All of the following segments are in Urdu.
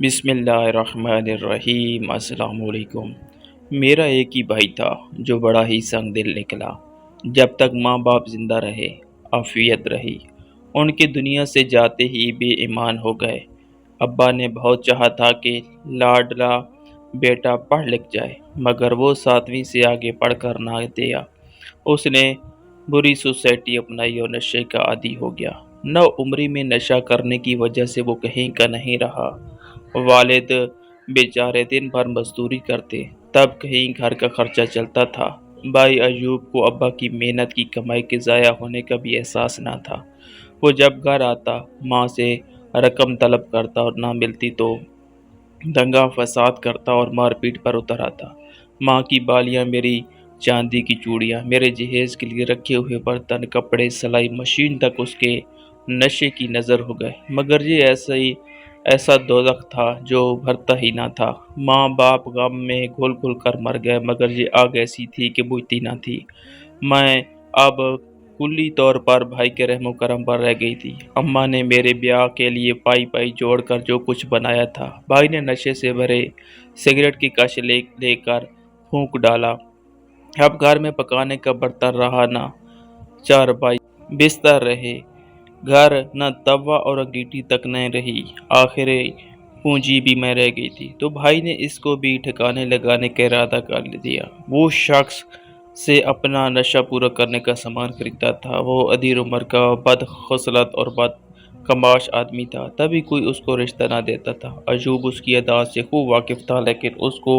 بسم اللہ الرحمن الرحیم۔ السلام علیکم۔ میرا ایک ہی بھائی تھا جو بڑا ہی سنگ دل نکلا۔ جب تک ماں باپ زندہ رہے، عافیت رہی، ان کے دنیا سے جاتے ہی بے ایمان ہو گئے۔ ابا نے بہت چاہا تھا کہ لاڈلا بیٹا پڑھ لکھ جائے، مگر وہ 7ویں سے آگے پڑھ کر نہ دیا۔ اس نے بری سوسائٹی اپنائی اور نشے کا عادی ہو گیا۔ نو عمری میں نشہ کرنے کی وجہ سے وہ کہیں کا نہیں رہا۔ والد بیچارے دن بھر مزدوری کرتے، تب کہیں گھر کا خرچہ چلتا تھا۔ بھائی ایوب کو ابا کی محنت کی کمائی کے ضائع ہونے کا بھی احساس نہ تھا۔ وہ جب گھر آتا، ماں سے رقم طلب کرتا اور نہ ملتی تو دنگا فساد کرتا اور مار پیٹ پر اتر آتا۔ ماں کی بالیاں، میری چاندی کی چوڑیاں، میرے جہیز کے لیے رکھے ہوئے برتن، کپڑے، سلائی مشین تک اس کے نشے کی نظر ہو گئے۔ مگر یہ ایسا دوزخ تھا جو بھرتا ہی نہ تھا۔ ماں باپ غم میں گھل گھل کر مر گئے، مگر یہ آگ ایسی تھی کہ بجھتی نہ تھی۔ میں اب کلی طور پر بھائی کے رحم و کرم پر رہ گئی تھی۔ اماں نے میرے بیاہ کے لیے پائی جوڑ کر جو کچھ بنایا تھا، بھائی نے نشے سے بھرے سگریٹ کی کش لے کر پھونک ڈالا۔ اب گھر میں پکانے کا برتن رہا نہ چارپائی بستر رہے، گھر نہ توا اور انگیٹھی تک نہ رہی، آخر پونجی بھی میں رہ گئی تھی۔ تو بھائی نے اس کو بھی ٹھکانے لگانے کا ارادہ کر دیا۔ وہ شخص سے اپنا نشہ پورا کرنے کا سامان خریدتا تھا۔ وہ ادھیر عمر کا بد خصلت اور بد کماش آدمی تھا، تبھی کوئی اس کو رشتہ نہ دیتا تھا۔ ایوب اس کی عادات سے خوب واقف تھا، لیکن اس کو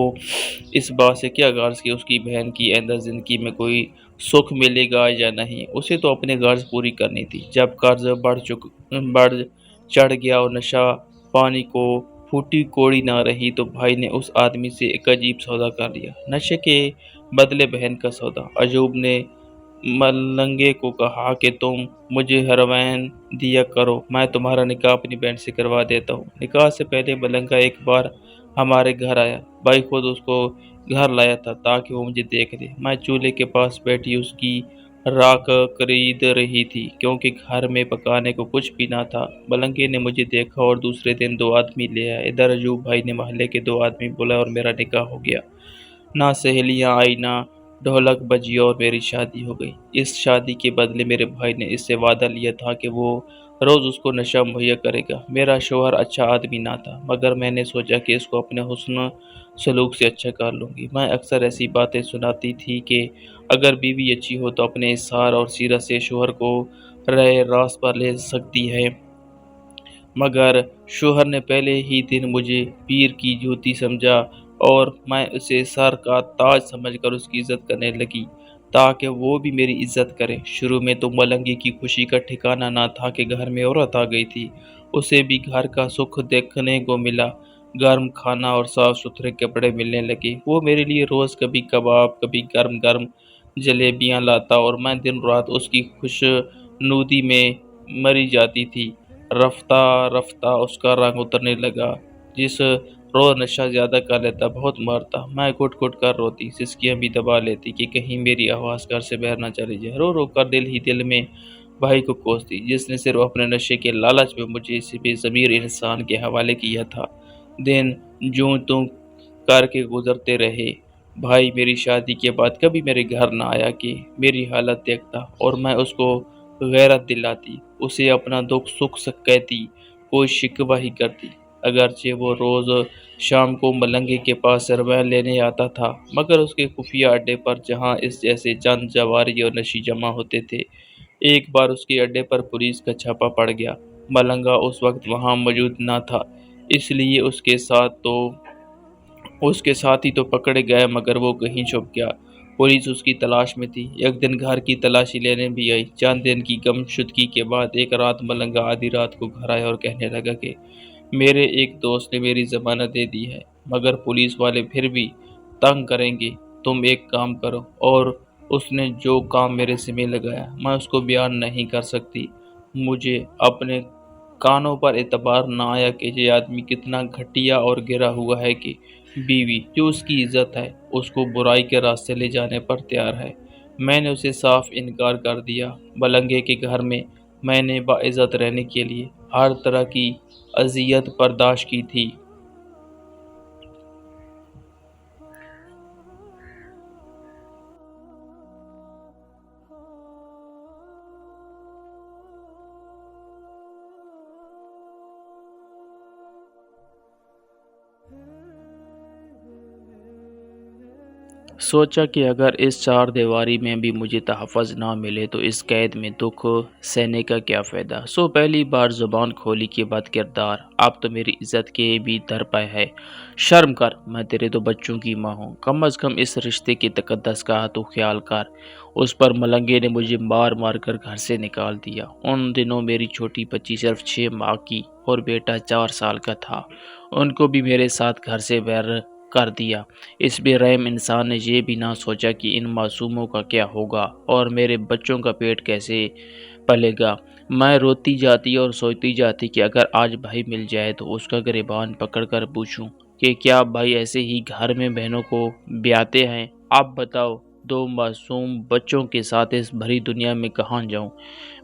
اس بات سے کیا غرض کہ اس کی بہن کی آئندہ زندگی میں کوئی سکھ ملے گا یا نہیں۔ اسے تو اپنے غرض پوری کرنی تھی۔ جب قرض بڑھ چڑھ گیا اور نشہ پانی کو پھوٹی کوڑی نہ رہی، تو بھائی نے اس آدمی سے ایک عجیب سودا کر لیا، نشے کے بدلے بہن کا سودا۔ ایوب نے ملنگے کو کہا کہ تم مجھے ہیروین دیا کرو، میں تمہارا نکاح اپنی بہن سے کروا دیتا ہوں۔ نکاح سے پہلے ملنگا ایک بار ہمارے گھر آیا۔ بھائی خود اس کو گھر لایا تھا تاکہ وہ مجھے دیکھ لے۔ میں چولہے کے پاس بیٹھی اس کی راکھ خرید رہی تھی، کیونکہ گھر میں پکانے کو کچھ بھی نہ تھا۔ ملنگے نے مجھے دیکھا اور دوسرے دن 2 آدمی لے آیا۔ ادھر ایوب بھائی نے محلے کے 2 آدمی بلائے اور میرا نکاح ہو گیا۔ نہ سہیلیاں آئی، نہ ڈھولک بجی، اور میری شادی ہو گئی۔ اس شادی کے بدلے میرے بھائی نے اس سے وعدہ لیا تھا کہ وہ روز اس کو نشہ مہیا کرے گا۔ میرا شوہر اچھا آدمی نہ تھا، مگر میں نے سوچا کہ اس کو اپنے حسن سلوک سے اچھا کر لوں گی۔ میں اکثر ایسی باتیں سناتی تھی کہ اگر بیوی اچھی ہو تو اپنے اظہار اور سیرت سے شوہر کو راہ راست پر لے سکتی ہے، مگر شوہر نے پہلے ہی دن مجھے پیر کی جوتی سمجھا اور میں اسے سر کا تاج سمجھ کر اس کی عزت کرنے لگی تاکہ وہ بھی میری عزت کرے۔ شروع میں تو ملنگی کی خوشی کا ٹھکانہ نہ تھا کہ گھر میں عورت آ گئی تھی۔ اسے بھی گھر کا سکھ دیکھنے کو ملا، گرم کھانا اور صاف ستھرے کپڑے ملنے لگے۔ وہ میرے لیے روز کبھی کباب، کبھی گرم گرم جلیبیاں لاتا اور میں دن رات اس کی خوش نودی میں مری جاتی تھی۔ رفتہ رفتہ اس کا رنگ اترنے لگا۔ جس روز نشہ زیادہ کر لیتا بہت مارتا۔ میں گھٹ گھٹ کر روتی، سسکیاں بھی دبا لیتی کہ کہیں میری آواز گھر سے باہر نہ چلی جائے۔ رو رو کر دل ہی دل میں بھائی کو کوستی، جس نے صرف اپنے نشے کے لالچ میں مجھے اس بے ضمیر انسان کے حوالے کیا تھا۔ دن جوں توں کر کے گزرتے رہے۔ بھائی میری شادی کے بعد کبھی میرے گھر نہ آیا کہ میری حالت دیکھتا اور میں اس کو غیرت دلاتی، اسے اپنا دکھ سکھ کہتی، کوئی شکوہ ہی کرتی۔ اگرچہ وہ روز شام کو ملنگے کے پاس ہیروین لینے آتا تھا، مگر اس کے خفیہ اڈے پر جہاں اس جیسے چند جواری اور نشی جمع ہوتے تھے، ایک بار اس کے اڈے پر پولیس کا چھاپا پڑ گیا۔ ملنگا اس وقت وہاں موجود نہ تھا، اس لیے اس کے ساتھی تو پکڑے گئے، مگر وہ کہیں چھپ گیا۔ پولیس اس کی تلاش میں تھی۔ ایک دن گھر کی تلاشی لینے بھی آئی۔ چند دن کی گم شدگی کے بعد ایک رات ملنگا آدھی رات کو گھر آیا اور کہنے لگا کہ میرے ایک دوست نے میری ضمانت دے دی ہے، مگر پولیس والے پھر بھی تنگ کریں گے، تم ایک کام کرو۔ اور اس نے جو کام میرے ذمہ لگایا میں اس کو بیان نہیں کر سکتی۔ مجھے اپنے کانوں پر اعتبار نہ آیا کہ یہ آدمی کتنا گھٹیا اور گرا ہوا ہے کہ بیوی جو اس کی عزت ہے اس کو برائی کے راستے لے جانے پر تیار ہے۔ میں نے اسے صاف انکار کر دیا۔ ملنگے کے گھر میں نے باعزت رہنے کے لیے ہر طرح کی اذیت برداشت کی تھی۔ سوچا کہ اگر اس چار دیواری میں بھی مجھے تحفظ نہ ملے تو اس قید میں دکھ سہنے کا کیا فائدہ۔ سو پہلی بار زبان کھولی کہ بد کردار، اب تو میری عزت کے بھی در پہ ہے۔ شرم کر، میں تیرے دو بچوں کی ماں ہوں، کم از کم اس رشتے کے تقدس کا تو خیال کر۔ اس پر ملنگے نے مجھے مار مار کر گھر سے نکال دیا۔ ان دنوں میری چھوٹی بچی صرف 6 ماہ کی اور بیٹا 4 سال کا تھا۔ ان کو بھی میرے ساتھ گھر سے باہر کر دیا۔ اس بے رحم انسان نے یہ بھی نہ سوچا کہ ان معصوموں کا کیا ہوگا اور میرے بچوں کا پیٹ کیسے پلے گا۔ میں روتی جاتی اور سوچتی جاتی کہ اگر آج بھائی مل جائے تو اس کا گریبان پکڑ کر پوچھوں کہ کیا بھائی ایسے ہی گھر میں بہنوں کو بیاتے ہیں؟ اب بتاؤ، 2 معصوم بچوں کے ساتھ اس بھری دنیا میں کہاں جاؤں؟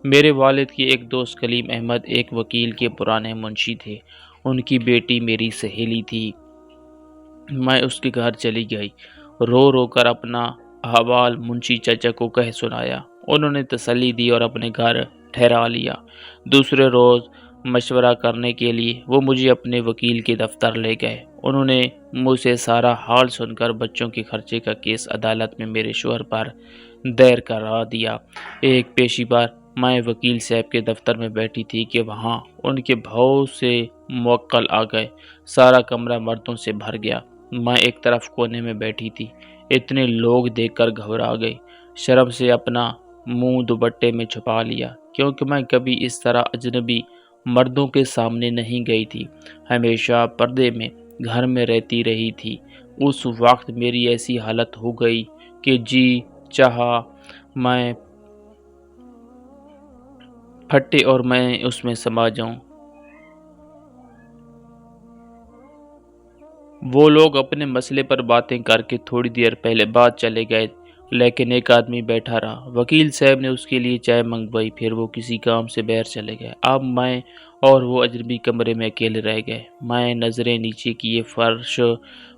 میرے والد کی ایک دوست کلیم احمد ایک وکیل کے پرانے منشی تھے۔ ان کی بیٹی میری سہیلی تھی۔ میں اس کے گھر چلی گئی، رو رو کر اپنا احوال منشی چچا کو کہہ سنایا۔ انہوں نے تسلی دی اور اپنے گھر ٹھہرا لیا۔ دوسرے روز مشورہ کرنے کے لیے وہ مجھے اپنے وکیل کے دفتر لے گئے۔ انہوں نے مجھ سے سارا حال سن کر بچوں کے خرچے کا کیس عدالت میں میرے شوہر پر دائر کرا دیا۔ ایک پیشی بار میں وکیل صاحب کے دفتر میں بیٹھی تھی کہ وہاں ان کے بہت سے موکل آ گئے۔ سارا کمرہ مردوں سے بھر گیا۔ میں ایک طرف کونے میں بیٹھی تھی۔ اتنے لوگ دیکھ کر گھبرا گئی۔ شرم سے اپنا منہ دوپٹے میں چھپا لیا، کیونکہ میں کبھی اس طرح اجنبی مردوں کے سامنے نہیں گئی تھی۔ ہمیشہ پردے میں گھر میں رہتی رہی تھی۔ اس وقت میری ایسی حالت ہو گئی کہ جی چاہا میں پھٹے اور میں اس میں سما جاؤں۔ وہ لوگ اپنے مسئلے پر باتیں کر کے تھوڑی دیر پہلے بعد چلے گئے، لیکن ایک آدمی بیٹھا رہا۔ وکیل صاحب نے اس کے لیے چائے منگوائی، پھر وہ کسی کام سے باہر چلے گئے۔ اب میں اور وہ اجنبی کمرے میں اکیلے رہ گئے۔ میں نظریں نیچے کیے فرش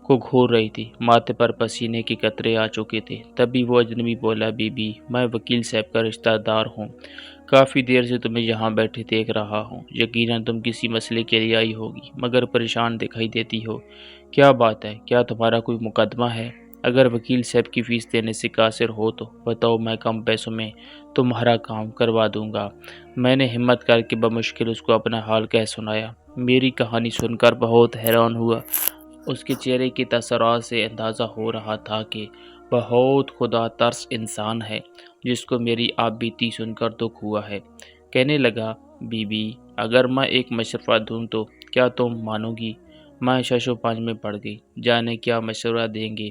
کو گھور رہی تھی۔ ماتھے پر پسینے کے قطرے آ چکے تھے۔ تبھی وہ اجنبی بولا، بی بی، میں وکیل صاحب کا رشتہ دار ہوں۔ کافی دیر سے تمہیں یہاں بیٹھے دیکھ رہا ہوں۔ یقیناً تم کسی مسئلے کے لیے آئی ہوگی، مگر پریشان دکھائی دیتی ہو۔ کیا بات ہے؟ کیا تمہارا کوئی مقدمہ ہے؟ اگر وکیل صاحب کی فیس دینے سے قاصر ہو تو بتاؤ، میں کم پیسوں میں تمہارا کام کروا دوں گا۔ میں نے ہمت کر کے بمشکل اس کو اپنا حال کہہ سنایا۔ میری کہانی سن کر بہت حیران ہوا۔ اس کے چہرے کی تاثرات سے اندازہ ہو رہا تھا کہ بہت خدا ترس انسان ہے، جس کو میری آپ بیتی سن کر دکھ ہوا ہے۔ کہنے لگا، بی بی، اگر میں ایک مشورہ دوں تو کیا تم مانو گی؟ میں شش و پنج میں پڑ گئی، جانے کیا مشورہ دیں گے۔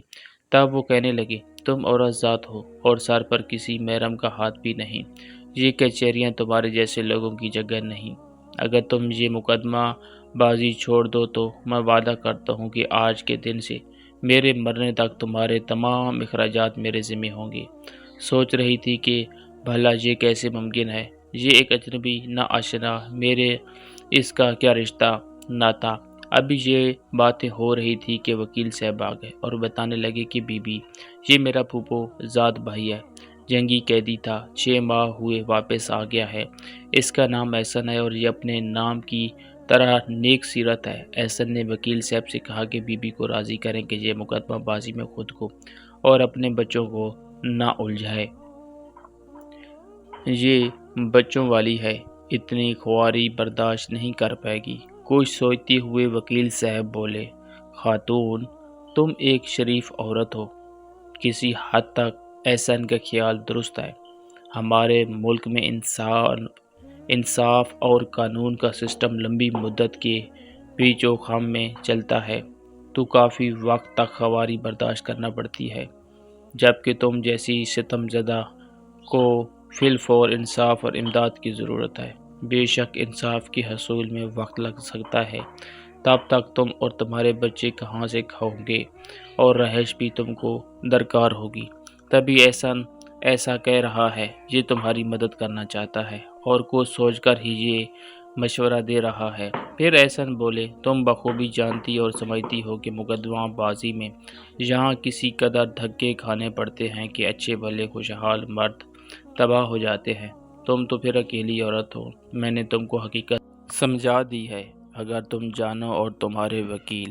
تب وہ کہنے لگے، تم عورت ذات ہو اور سر پر کسی محرم کا ہاتھ بھی نہیں۔ یہ کچہریاں تمہارے جیسے لوگوں کی جگہ نہیں۔ اگر تم یہ مقدمہ بازی چھوڑ دو تو میں وعدہ کرتا ہوں کہ آج کے دن سے میرے مرنے تک تمہارے تمام اخراجات میرے ذمہ ہوں گے۔ سوچ رہی تھی کہ بھلا یہ کیسے ممکن ہے؟ یہ ایک اجنبی نہ آشنا، میرے اس کا کیا رشتہ ناتا؟ ابھی یہ باتیں ہو رہی تھی کہ وکیل صاحب آ گئے اور بتانے لگے کہ بی بی، یہ میرا پھوپھو زاد بھائی ہے، جنگی قیدی تھا، 6 ماہ ہوئے واپس آ گیا ہے۔ اس کا نام احسن ہے اور یہ اپنے نام کی طرح نیک سیرت ہے۔ احسن نے وکیل صاحب سے کہا کہ بی بی کو راضی کریں کہ یہ مقدمہ بازی میں خود کو اور اپنے بچوں کو نہ الجھائے۔ یہ بچوں والی ہے، اتنی خواری برداشت نہیں کر پائے گی۔ کچھ سوچتے ہوئے وکیل صاحب بولے، خاتون، تم ایک شریف عورت ہو۔ کسی حد تک احسن کا خیال درست ہے۔ ہمارے ملک میں انصاف اور قانون کا سسٹم لمبی مدت کے پیچ و خم میں چلتا ہے تو کافی وقت تک خواری برداشت کرنا پڑتی ہے، جبکہ تم جیسی ستم زدہ کو فی الفور انصاف اور امداد کی ضرورت ہے۔ بے شک انصاف کے حصول میں وقت لگ سکتا ہے، تب تک تم اور تمہارے بچے کہاں سے کھاؤ گے اور رہائش بھی تم کو درکار ہوگی۔ تبھی احسن ایسا کہہ رہا ہے، یہ تمہاری مدد کرنا چاہتا ہے اور کچھ سوچ کر ہی یہ مشورہ دے رہا ہے۔ پھر احسن بولے، تم بخوبی جانتی اور سمجھتی ہو کہ مقدمہ بازی میں یہاں کسی قدر دھکے کھانے پڑتے ہیں کہ اچھے بھلے خوشحال مرد تباہ ہو جاتے ہیں۔ تم تو پھر اکیلی عورت ہو، میں نے تم کو حقیقت سمجھا دی ہے۔ اگر تم جانو اور تمہارے وکیل